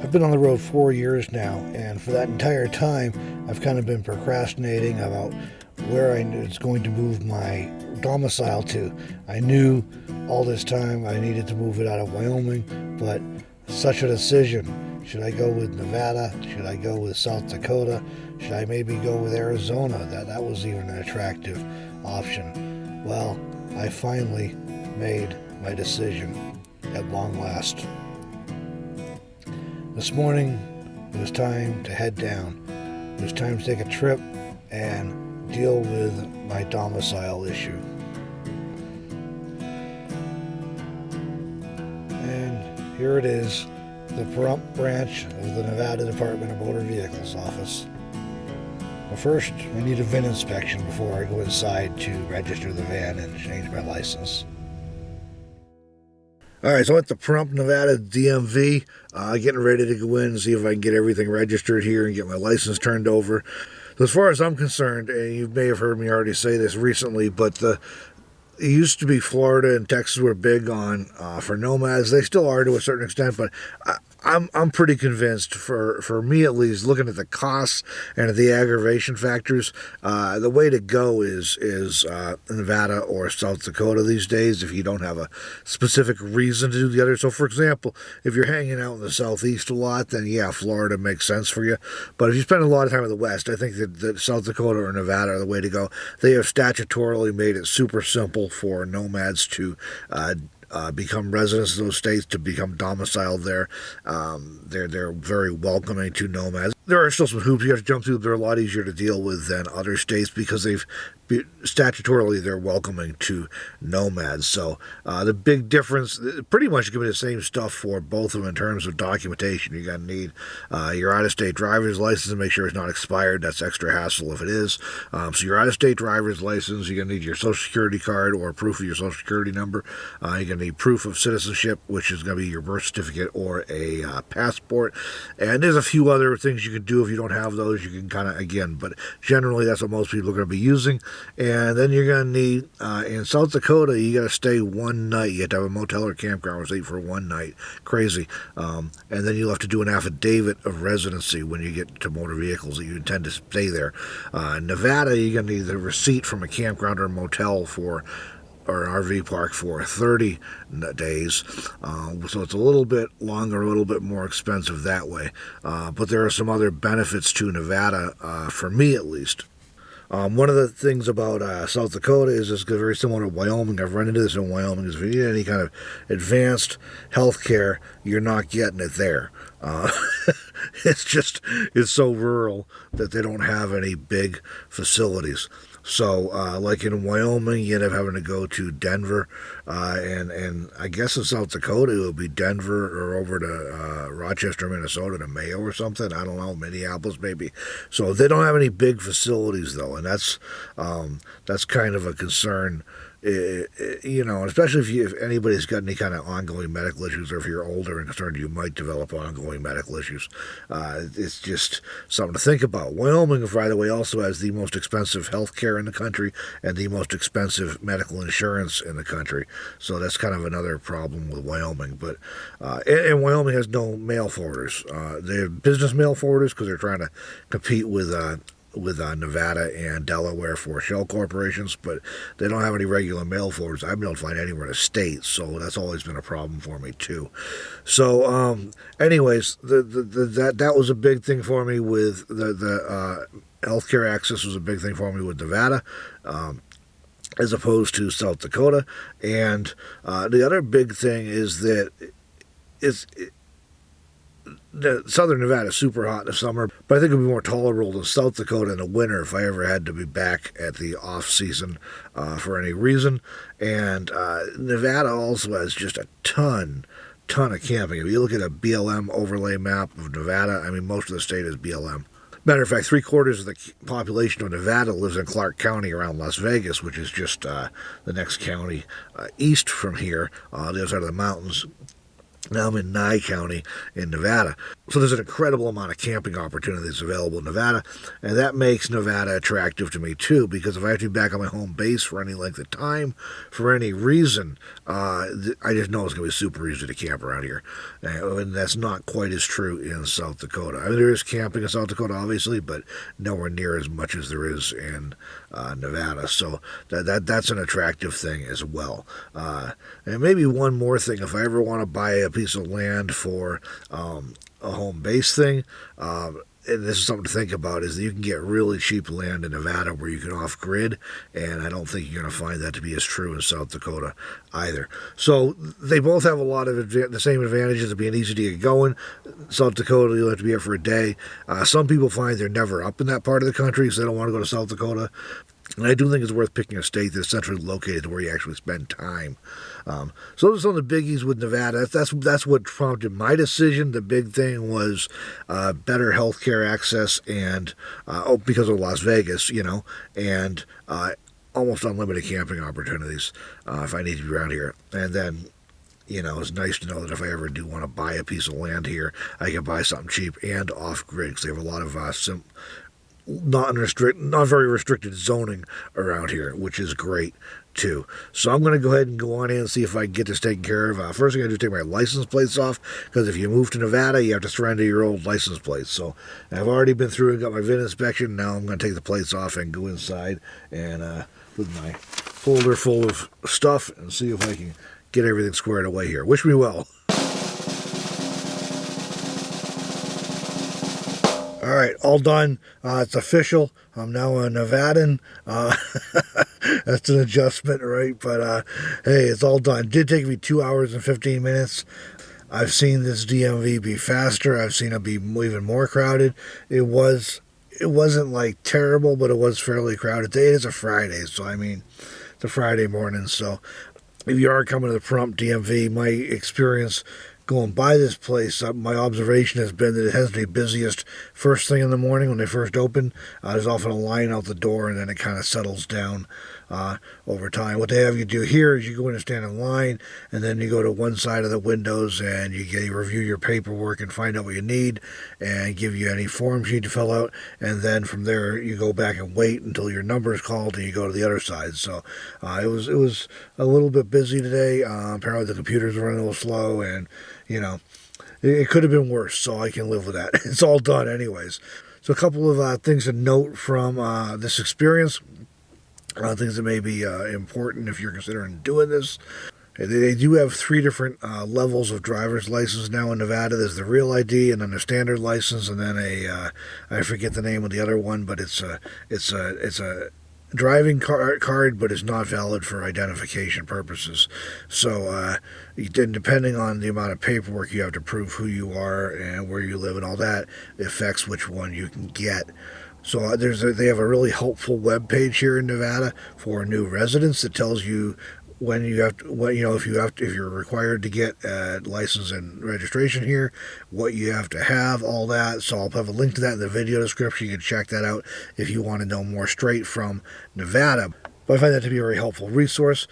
I've been on the road 4 years now, and for that entire time, I've kind of been procrastinating about where I was going to move my domicile to. I knew all this time I needed to move it out of Wyoming, but such a decision. Should I go with Nevada? Should I go with South Dakota? Should I maybe go with Arizona? That was even an attractive option. Well, I finally made my decision at long last. This morning, it was time to head down. It was time to take a trip and deal with my domicile issue. And here it is, the Pahrump branch of the Nevada Department of Motor Vehicles office. But first, I need a VIN inspection before I go inside to register the van and change my license. Alright, so I'm at the Pahrump, Nevada DMV, getting ready to go in and see if I can get everything registered here and get my license turned over. So as far as I'm concerned, and you may have heard me already say this recently, but it used to be Florida and Texas were big on for nomads. They still are to a certain extent, but I'm pretty convinced, for me at least, looking at the costs and at the aggravation factors, the way to go is Nevada or South Dakota these days if you don't have a specific reason to do the other. So, for example, if you're hanging out in the Southeast a lot, then yeah, Florida makes sense for you. But if you spend a lot of time in the West, I think that South Dakota or Nevada are the way to go. They have statutorily made it super simple for nomads to become residents of those states, to become domiciled there. They're very welcoming to nomads. There are still some hoops you have to jump through. They're a lot easier to deal with than other states because statutorily they're welcoming to nomads. So the big difference, pretty much going to be the same stuff for both of them in terms of documentation. You're going to need your out-of-state driver's license to make sure it's not expired. That's extra hassle if it is. So your out-of-state driver's license, you're going to need your Social Security card or proof of your Social Security number. You're going to need proof of citizenship, which is going to be your birth certificate or a passport. And there's a few other things you can do if you don't have those. You can kind of, again, but generally that's what most people are going to be using. And then you're going to need, in South Dakota, you got to stay one night. You have to have a motel or campground or stay for one night. Crazy. And then you'll have to do an affidavit of residency when you get to motor vehicles that you intend to stay there. In Nevada, you're going to need the receipt from a campground or a motel or an RV park for 30 days. So it's a little bit longer, a little bit more expensive that way. But there are some other benefits to Nevada, for me at least. One of the things about South Dakota is it's very similar to Wyoming. I've run into this in Wyoming. Is if you need any kind of advanced health care, you're not getting it there. It's so rural that they don't have any big facilities. So, like in Wyoming, you end up having to go to Denver, and I guess in South Dakota it would be Denver or over to Rochester, Minnesota, to Mayo or something. I don't know, Minneapolis maybe. So they don't have any big facilities though, and that's kind of a concern. Especially if anybody's got any kind of ongoing medical issues, or if you're older and concerned you might develop ongoing medical issues. It's just something to think about. Wyoming, by the way, also has the most expensive health care in the country and the most expensive medical insurance in the country. So that's kind of another problem with Wyoming. But and Wyoming has no mail forwarders. They have business mail forwarders because they're trying to compete with Nevada and Delaware for shell corporations, but they don't have any regular mail forwarders. I've been able to find anywhere in the state, so that's always been a problem for me too. So, anyways, that was a big thing for me with the healthcare access was a big thing for me with Nevada. As opposed to South Dakota, and the other big thing is that Southern Nevada is super hot in the summer, but I think it would be more tolerable than South Dakota in the winter if I ever had to be back at the off season for any reason. And Nevada also has just a ton of camping. If you look at a BLM overlay map of Nevada, I mean, most of the state is BLM. Matter of fact, 3/4 of the population of Nevada lives in Clark County around Las Vegas, which is just the next county east from here, the other side of the mountains. Now I'm in Nye County in Nevada. So there's an incredible amount of camping opportunities available in Nevada, and that makes Nevada attractive to me too, because if I have to be back on my home base for any length of time, for any reason, I just know it's going to be super easy to camp around here. And that's not quite as true in South Dakota. I mean, there is camping in South Dakota, obviously, but nowhere near as much as there is in Nevada. So that's an attractive thing as well. And maybe one more thing, if I ever want to buy a piece of land for a home base thing, and this is something to think about, is that you can get really cheap land in Nevada where you can off-grid, and I don't think you're going to find that to be as true in South Dakota either. So they both have a lot of the same advantages of being easy to get going. South Dakota, you'll have to be here for a day. Some people find they're never up in that part of the country, so they don't want to go to South Dakota. And I do think it's worth picking a state that's centrally located where you actually spend time. So those are some of the biggies with Nevada. That's what prompted my decision. The big thing was better healthcare access and because of Las Vegas, and almost unlimited camping opportunities if I need to be around here. And then, it's nice to know that if I ever do want to buy a piece of land here, I can buy something cheap and off-grid, because they have a lot of not very restricted zoning around here, which is great too. So I'm going to go ahead and go on in and see if I can get this taken care of. First thing I do is take my license plates off, because if you move to Nevada, you have to surrender your old license plates. So I've already been through and got my VIN inspection. Now I'm going to take the plates off and go inside and with my folder full of stuff and see if I can get everything squared away here. Wish me well. All right, all done. It's official. I'm now a Nevadan. That's an adjustment, right? But hey, it's all done. It did take me 2 hours and 15 minutes. I've seen this DMV be faster. I've seen it be even more crowded. It wasn't like terrible, but it was fairly crowded. Today is a Friday, so I mean, it's a Friday morning. So if you are coming to the prompt DMV, my experience going by this place, my observation has been that it has to be busiest first thing in the morning when they first open. There's often a line out the door, and then it kind of settles down over time. What they have you do here is you go in and stand in line, and then you go to one side of the windows and you review your paperwork and find out what you need and give you any forms you need to fill out, and then from there you go back and wait until your number is called and you go to the other side. So it was a little bit busy today. Apparently the computers were running a little slow, and it could have been worse, so I can live with that. It's all done anyways. So a couple of things to note from this experience, things that may be important if you're considering doing this. They do have 3 different levels of driver's license now in Nevada. There's the real ID, and then a standard license, and then I forget the name of the other one, but it's a driving card, but it's not valid for identification purposes. So depending on the amount of paperwork you have to prove who you are and where you live and all that, affects which one you can get. So they have a really helpful web page here in Nevada for new residents that tells you when you have to, if you're required to get a license and registration here, what you have to have, all that. So I'll have a link to that in the video description. You can check that out if you want to know more straight from Nevada. But I find that to be a very helpful resource.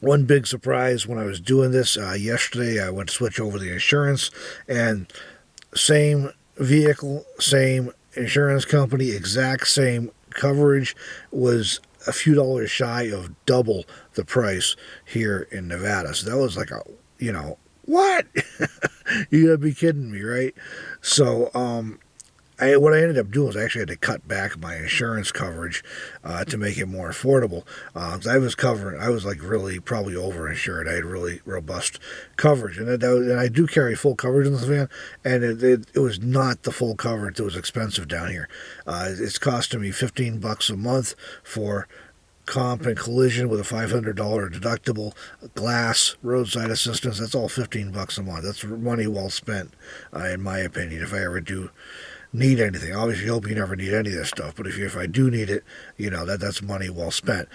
One big surprise when I was doing this yesterday, I went to switch over the insurance, and same vehicle, same insurance company, exact same coverage, was a few dollars shy of double the price here in Nevada. So that was like what? You gotta be kidding me, right? So what I ended up doing was I actually had to cut back my insurance coverage to make it more affordable. Because I was like really probably overinsured. I had really robust coverage, and I do carry full coverage in this van, and it was not the full coverage that was expensive down here. It's costing me $15 a month for comp and collision with a $500 deductible, glass, roadside assistance. That's all $15 a month. That's money well spent, in my opinion, if I ever do need anything. Obviously, I hope you never need any of this stuff, but if I do need it, that's money well spent.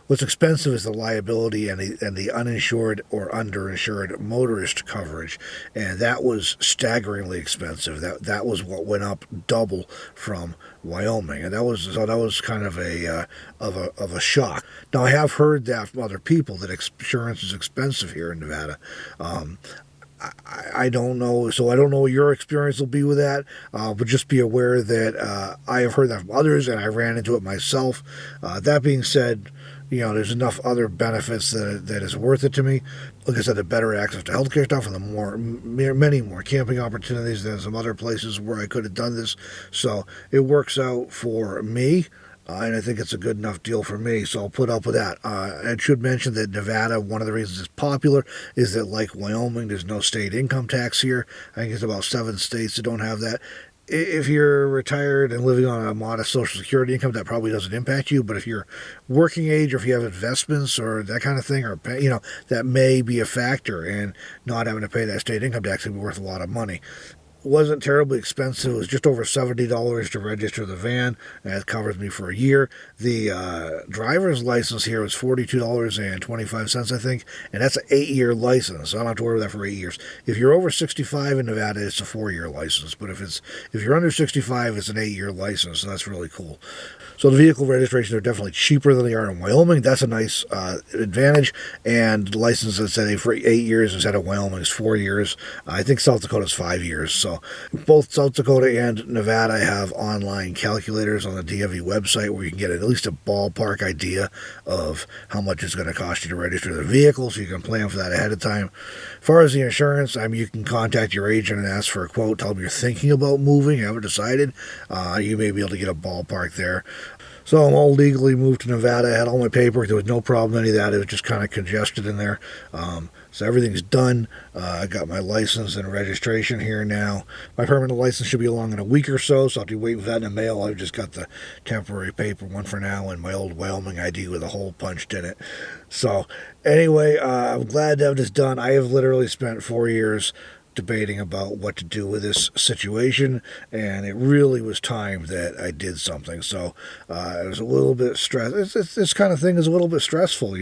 What's expensive is the liability and the uninsured or underinsured motorist coverage, and that was staggeringly expensive. That was what went up double from Wyoming, and that was kind of a shock. Now I have heard that from other people that insurance is expensive here in Nevada. I don't know, so I don't know what your experience will be with that, but just be aware that I have heard that from others, and I ran into it myself. That being said, there's enough other benefits that is worth it to me. Like I said, the better access to healthcare stuff, and many more camping opportunities than some other places where I could have done this. So it works out for me. And I think it's a good enough deal for me, so I'll put up with that. I should mention that Nevada, one of the reasons it's popular is that, like Wyoming, there's no state income tax here. I think it's about 7 states that don't have that. If you're retired and living on a modest Social Security income, that probably doesn't impact you. But if you're working age, or if you have investments or that kind of thing, or that may be a factor. And not having to pay that state income tax can be worth a lot of money. Wasn't terribly expensive. It was just over $70 to register the van, and it covers me for a year. The driver's license here was $42.25, I think, and that's an 8-year license. So I don't have to worry about that for 8 years. If you're over 65 in Nevada, it's a 4-year license, but if you're under 65, it's an 8-year license, so that's really cool. So the vehicle registrations are definitely cheaper than they are in Wyoming. That's a nice advantage. And the license is set for 8 years instead of Wyoming's 4 years. I think South Dakota's 5 years. So both South Dakota and Nevada have online calculators on the DMV website where you can get at least a ballpark idea of how much it's going to cost you to register the vehicle, so you can plan for that ahead of time. As far as the insurance, you can contact your agent and ask for a quote. Tell them you're thinking about moving, you haven't decided. You may be able to get a ballpark there. So I'm all legally moved to Nevada. I had all my paperwork. There was no problem with any of that. It was just kind of congested in there. So everything's done. I got my license and registration here now. My permanent license should be along in a week or so I'll be waiting for that in the mail. I've just got the temporary paper one for now and my old Wyoming ID with a hole punched in it. So anyway, I'm glad to have this done. I have literally spent 4 years debating about what to do with this situation, and it really was time that I did something. So it was a little bit stressed. This kind of thing is a little bit stressful,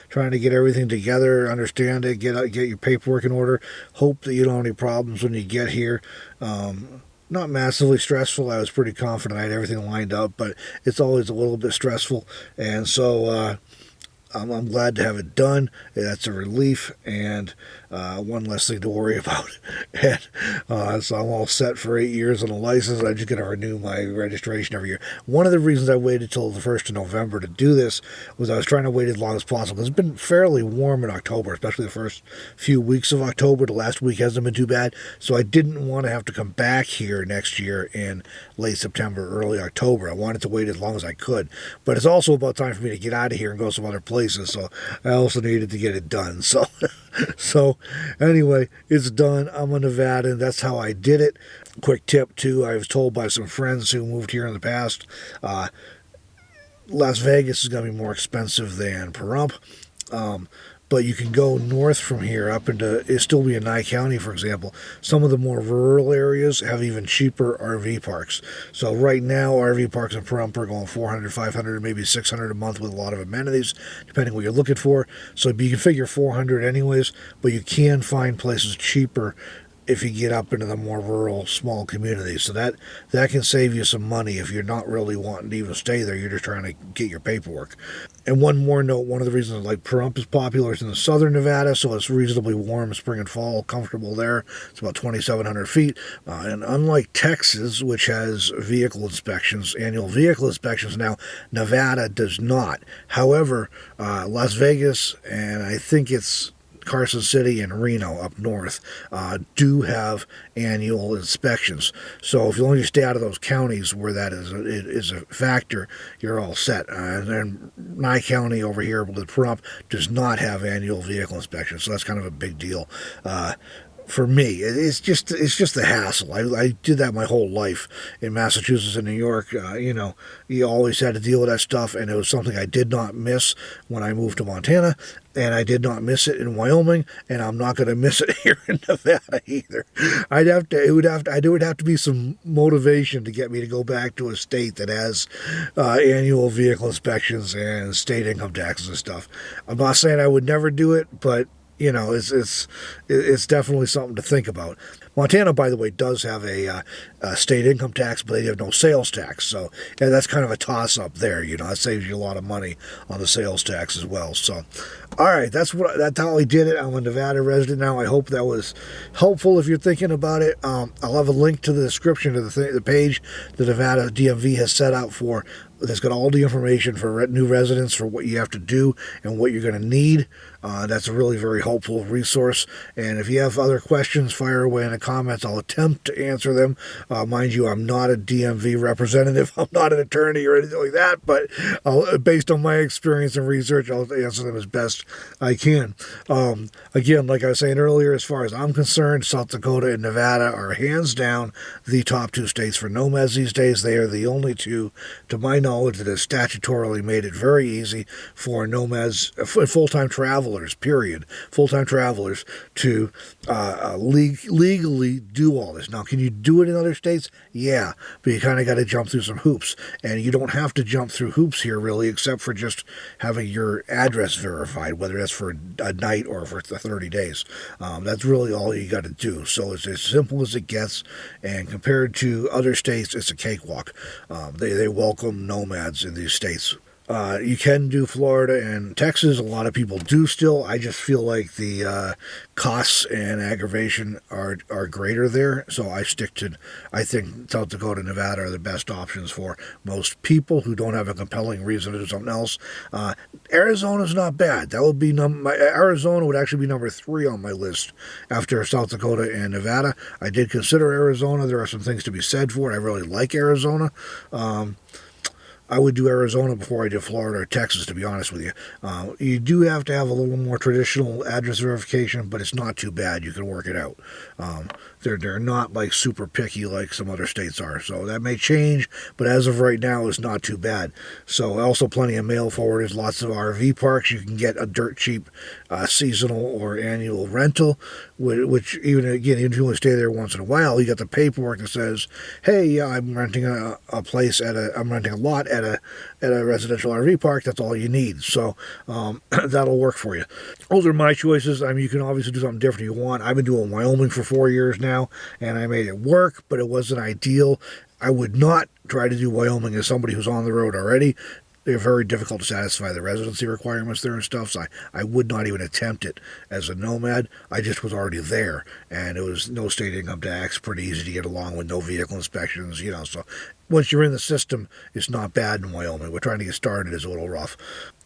trying to get everything together, understand it, get your paperwork in order, hope that you don't have any problems when you get here. Not massively stressful. I was pretty confident I had everything lined up, but it's always a little bit stressful, and so I'm glad to have it done. That's a relief, and one less thing to worry about. And so I'm all set for 8 years on a license. I'm just going to renew my registration every year. One of the reasons I waited till the 1st of November to do this was I was trying to wait as long as possible, because it's been fairly warm in October, especially the first few weeks of October. The last week hasn't been too bad, so I didn't want to have to come back here next year in late September, early October. I wanted to wait as long as I could, but it's also about time for me to get out of here and go some other places, so I also needed to get it done. So anyway, it's done. I'm a Nevadan. That's how I did it. Quick tip too, I was told by some friends who moved here in the past, Las Vegas is going to be more expensive than Pahrump. But you can go north from here up into, it'll still be in Nye County, for example. Some of the more rural areas have even cheaper RV parks. So right now, RV parks in Pahrump are going $400, $500, maybe $600 a month with a lot of amenities, depending what you're looking for. So you can figure $400 anyways, but you can find places cheaper if you get up into the more rural, small communities. So that can save you some money if you're not really wanting to even stay there. You're just trying to get your paperwork. And one more note, one of the reasons Pahrump is popular is in the southern Nevada, so it's reasonably warm spring and fall, comfortable there. It's about 2,700 feet. And unlike Texas, which has vehicle inspections, annual vehicle inspections now, Nevada does not. However, Las Vegas, and I think it's Carson City and Reno up north, do have annual inspections. So if you only stay out of those counties where that is a factor, you're all set. And then Nye County over here with Pahrump does not have annual vehicle inspections, so that's kind of a big deal. For me, it's just the hassle. I did that my whole life in Massachusetts and New York. You always had to deal with that stuff, and it was something I did not miss when I moved to Montana, and I did not miss it in Wyoming, and I'm not going to miss it here in Nevada either. It would have to be some motivation to get me to go back to a state that has annual vehicle inspections and state income taxes and stuff. I'm not saying I would never do it, but you know, it's definitely something to think about. Montana, by the way, does have a state income tax, but they have no sales tax. So yeah, that's kind of a toss-up there. You know, that saves you a lot of money on the sales tax as well. So, all right, that's how I did it. I'm a Nevada resident now. I hope that was helpful if you're thinking about it. I'll have a link to the description of the page the Nevada DMV has set out for. That's got all the information for new residents, for what you have to do and what you're going to need. That's a really very helpful resource. And if you have other questions, fire away in the comments. I'll attempt to answer them. Mind you, I'm not a DMV representative. I'm not an attorney or anything like that. But based on my experience and research, I'll answer them as best I can. Again, like I was saying earlier, as far as I'm concerned, South Dakota and Nevada are hands down the top two states for nomads these days. They are the only two, to my knowledge, that has statutorily made it very easy for nomads, full-time travelers, period, full-time travelers to legally do all this. Now, can you do it in other states? Yeah, but you kind of got to jump through some hoops. And you don't have to jump through hoops here, really, except for just having your address verified, whether that's for a night or for 30 days. That's really all you got to do. So it's as simple as it gets. And compared to other states, it's a cakewalk. They welcome nomads in these states. You can do Florida and Texas. A lot of people do still. I just feel like the costs and aggravation are greater there. So I think South Dakota and Nevada are the best options for most people who don't have a compelling reason to do something else. Arizona's not bad. That would be Arizona would actually be number 3 on my list after South Dakota and Nevada. I did consider Arizona. There are some things to be said for it. I really like Arizona. I would do Arizona before I did Florida or Texas, to be honest with you. You do have to have a little more traditional address verification, but it's not too bad. You can work it out. They're not like super picky like some other states are. So that may change, but as of right now, it's not too bad. So also plenty of mail forwarders, lots of RV parks. You can get a dirt cheap seasonal or annual rental, which even if you only stay there once in a while, you got the paperwork that says, hey, yeah, I'm renting a lot at a residential RV park. That's all you need. So that'll work for you. Those are my choices. I mean, you can obviously do something different if you want. I've been doing Wyoming for 4 years now, and I made it work, but it wasn't ideal. I would not try to do Wyoming as somebody who's on the road already. They're very difficult to satisfy the residency requirements there and stuff, so I would not even attempt it as a nomad. I just was already there, and it was no state income tax, pretty easy to get along with, no vehicle inspections, so once you're in the system, it's not bad in Wyoming. We're trying to get started. It's a little rough.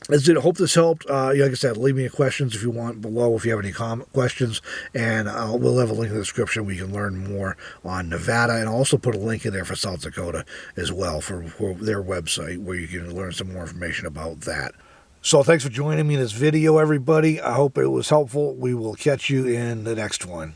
That's it. I hope this helped. Like I said, leave me questions if you want below, if you have any questions, and we'll have a link in the description where you can learn more on Nevada, and I'll also put a link in there for South Dakota as well for their website where you can learn some more information about that. So thanks for joining me in this video, everybody. I hope it was helpful. We will catch you in the next one.